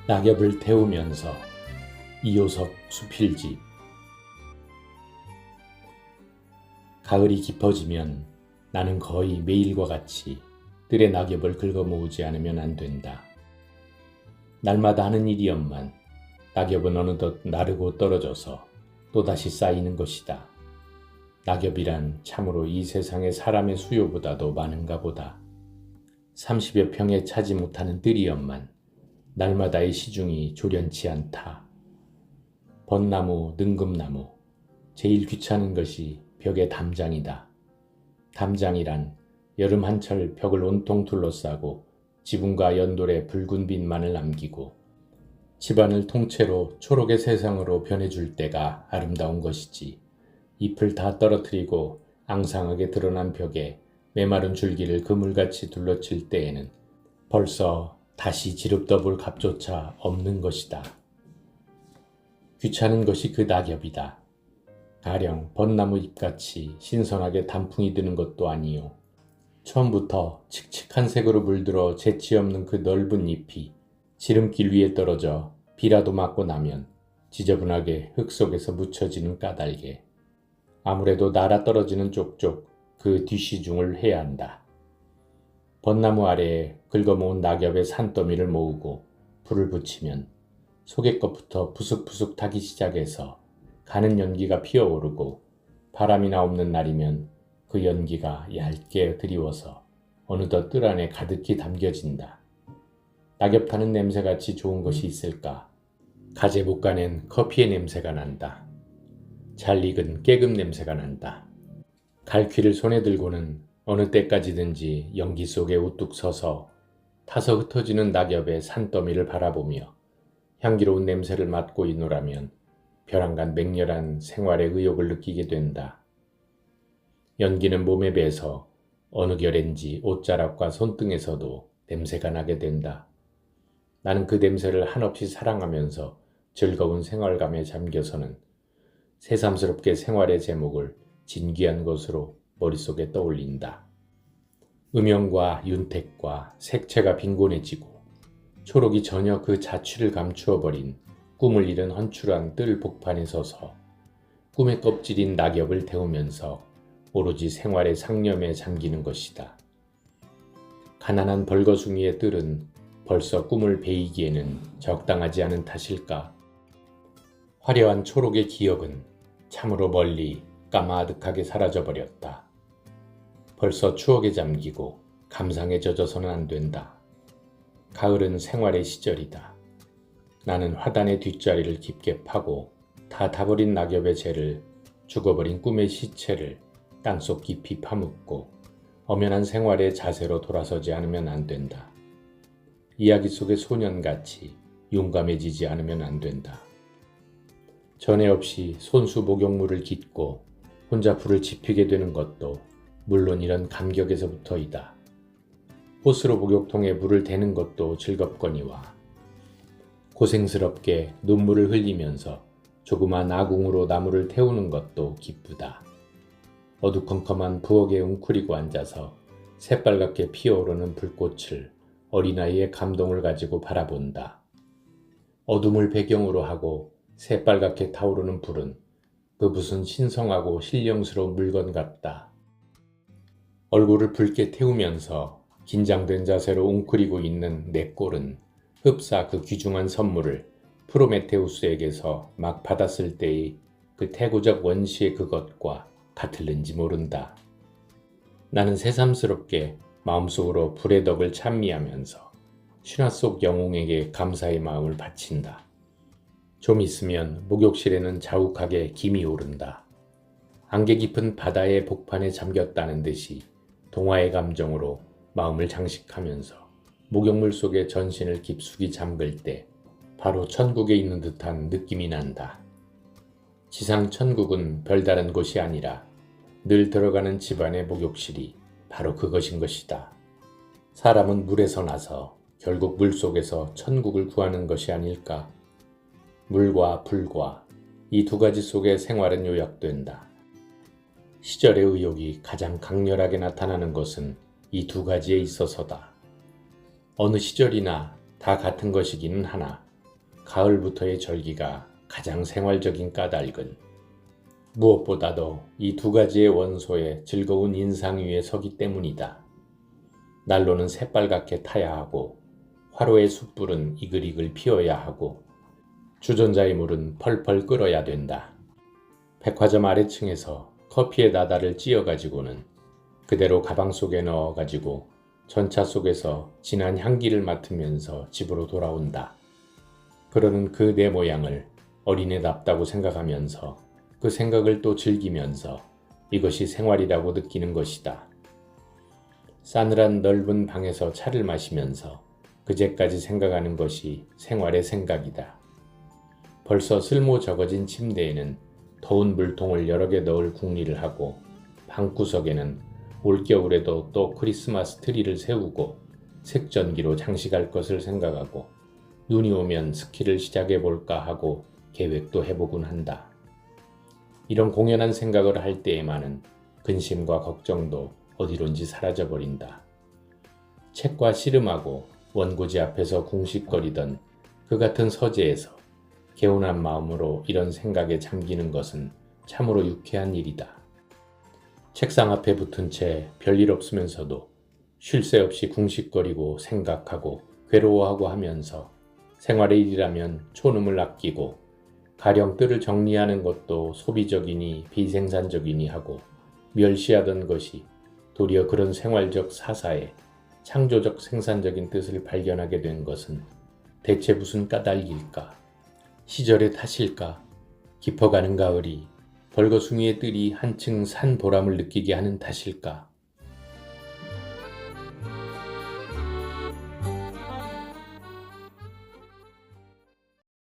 낙엽을 태우면서 이효석 수필집. 가을이 깊어지면 나는 거의 매일과 같이 뜰에 낙엽을 긁어 모으지 않으면 안 된다. 날마다 하는 일이었만 낙엽은 어느덧 나르고 떨어져서 또다시 쌓이는 것이다. 낙엽이란 참으로 이 세상의 사람의 수요보다도 많은가 보다. 30여 평에 차지 못하는 뜰이었만 날마다의 시중이 조련치 않다. 벚나무, 능금나무, 제일 귀찮은 것이 벽의 담장이다. 담장이란 여름 한철 벽을 온통 둘러싸고 지붕과 연돌에 붉은 빛만을 남기고 집안을 통째로 초록의 세상으로 변해줄 때가 아름다운 것이지. 잎을 다 떨어뜨리고 앙상하게 드러난 벽에 메마른 줄기를 그물같이 둘러칠 때에는 벌써 다시 지릅떠볼 값조차 없는 것이다. 귀찮은 것이 그 낙엽이다. 가령 벚나무 잎같이 신선하게 단풍이 드는 것도 아니요. 처음부터 칙칙한 색으로 물들어 재치 없는 그 넓은 잎이 지름길 위에 떨어져 비라도 맞고 나면 지저분하게 흙 속에서 묻혀지는 까닭에 아무래도 날아 떨어지는 쪽쪽 그 뒷시중을 해야 한다. 벚나무 아래에 긁어모은 낙엽의 산더미를 모으고 불을 붙이면 속의 것부터 부숙부숙 타기 시작해서 가는 연기가 피어오르고 바람이나 없는 날이면 그 연기가 얇게 드리워서 어느덧 뜰 안에 가득히 담겨진다. 낙엽 타는 냄새같이 좋은 것이 있을까? 가재 볶아낸 커피의 냄새가 난다. 잘 익은 깨금 냄새가 난다. 갈퀴를 손에 들고는 어느 때까지든지 연기 속에 우뚝 서서 타서 흩어지는 낙엽의 산더미를 바라보며 향기로운 냄새를 맡고 있노라면 벼랑간 맹렬한 생활의 의욕을 느끼게 된다. 연기는 몸에 배서 어느 결엔지 옷자락과 손등에서도 냄새가 나게 된다. 나는 그 냄새를 한없이 사랑하면서 즐거운 생활감에 잠겨서는 새삼스럽게 생활의 제목을 진귀한 것으로 머릿속에 떠올린다. 음영과 윤택과 색채가 빈곤해지고 초록이 전혀 그 자취를 감추어버린 꿈을 잃은 헌출한 뜰 복판에 서서 꿈의 껍질인 낙엽을 태우면서 오로지 생활의 상념에 잠기는 것이다. 가난한 벌거숭이의 뜰은 벌써 꿈을 베이기에는 적당하지 않은 탓일까? 화려한 초록의 기억은 참으로 멀리 까마득하게 사라져버렸다. 벌써 추억에 잠기고 감상에 젖어서는 안 된다. 가을은 생활의 시절이다. 나는 화단의 뒷자리를 깊게 파고 다 타버린 낙엽의 재를 죽어버린 꿈의 시체를 땅속 깊이 파묻고 엄연한 생활의 자세로 돌아서지 않으면 안 된다. 이야기 속의 소년같이 용감해지지 않으면 안 된다. 전에 없이 손수 목욕물을 깃고 혼자 불을 지피게 되는 것도 물론 이런 감격에서부터이다. 호스로 목욕통에 물을 대는 것도 즐겁거니와 고생스럽게 눈물을 흘리면서 조그만 아궁으로 나무를 태우는 것도 기쁘다. 어두컴컴한 부엌에 웅크리고 앉아서 새빨갛게 피어오르는 불꽃을 어린아이의 감동을 가지고 바라본다. 어둠을 배경으로 하고 새빨갛게 타오르는 불은 그 무슨 신성하고 신령스러운 물건 같다. 얼굴을 붉게 태우면서 긴장된 자세로 웅크리고 있는 내 꼴은 흡사 그 귀중한 선물을 프로메테우스에게서 막 받았을 때의 그 태고적 원시의 그것과 같을는지 모른다. 나는 새삼스럽게 마음속으로 불의 덕을 찬미하면서 신화 속 영웅에게 감사의 마음을 바친다. 좀 있으면 목욕실에는 자욱하게 김이 오른다. 안개 깊은 바다의 복판에 잠겼다는 듯이 동화의 감정으로 마음을 장식하면서 목욕물 속에 전신을 깊숙이 잠글 때 바로 천국에 있는 듯한 느낌이 난다. 지상 천국은 별다른 곳이 아니라 늘 들어가는 집안의 목욕실이 바로 그것인 것이다. 사람은 물에서 나서 결국 물 속에서 천국을 구하는 것이 아닐까? 물과 불과 이 두 가지 속에 생활은 요약된다. 시절의 의욕이 가장 강렬하게 나타나는 것은 이 두 가지에 있어서다. 어느 시절이나 다 같은 것이기는 하나 가을부터의 절기가 가장 생활적인 까닭은 무엇보다도 이 두 가지의 원소의 즐거운 인상 위에 서기 때문이다. 난로는 새빨갛게 타야 하고 화로의 숯불은 이글이글 피어야 하고 주전자의 물은 펄펄 끓어야 된다. 백화점 아래층에서 커피의 나다를 찧어가지고는 그대로 가방 속에 넣어가지고 전차 속에서 진한 향기를 맡으면서 집으로 돌아온다. 그러는 그 내 모양을 어린애답다고 생각하면서 그 생각을 또 즐기면서 이것이 생활이라고 느끼는 것이다. 싸늘한 넓은 방에서 차를 마시면서 그제까지 생각하는 것이 생활의 생각이다. 벌써 쓸모 적어진 침대에는 더운 물통을 여러 개 넣을 궁리를 하고 방구석에는 올겨울에도 또 크리스마스 트리를 세우고 색전기로 장식할 것을 생각하고 눈이 오면 스키를 시작해볼까 하고 계획도 해보곤 한다. 이런 공연한 생각을 할 때에만은 근심과 걱정도 어디론지 사라져버린다. 책과 씨름하고 원고지 앞에서 궁식거리던 그 같은 서재에서 개운한 마음으로 이런 생각에 잠기는 것은 참으로 유쾌한 일이다. 책상 앞에 붙은 채 별일 없으면서도 쉴 새 없이 궁식거리고 생각하고 괴로워하고 하면서 생활의 일이라면 촌음을 아끼고 가령 뜰을 정리하는 것도 소비적이니 비생산적이니 하고 멸시하던 것이 도리어 그런 생활적 사사에 창조적 생산적인 뜻을 발견하게 된 것은 대체 무슨 까닭일까? 시절의 탓일까? 깊어가는 가을이 벌거숭이의 뜰이 한층 산 보람을 느끼게 하는 탓일까?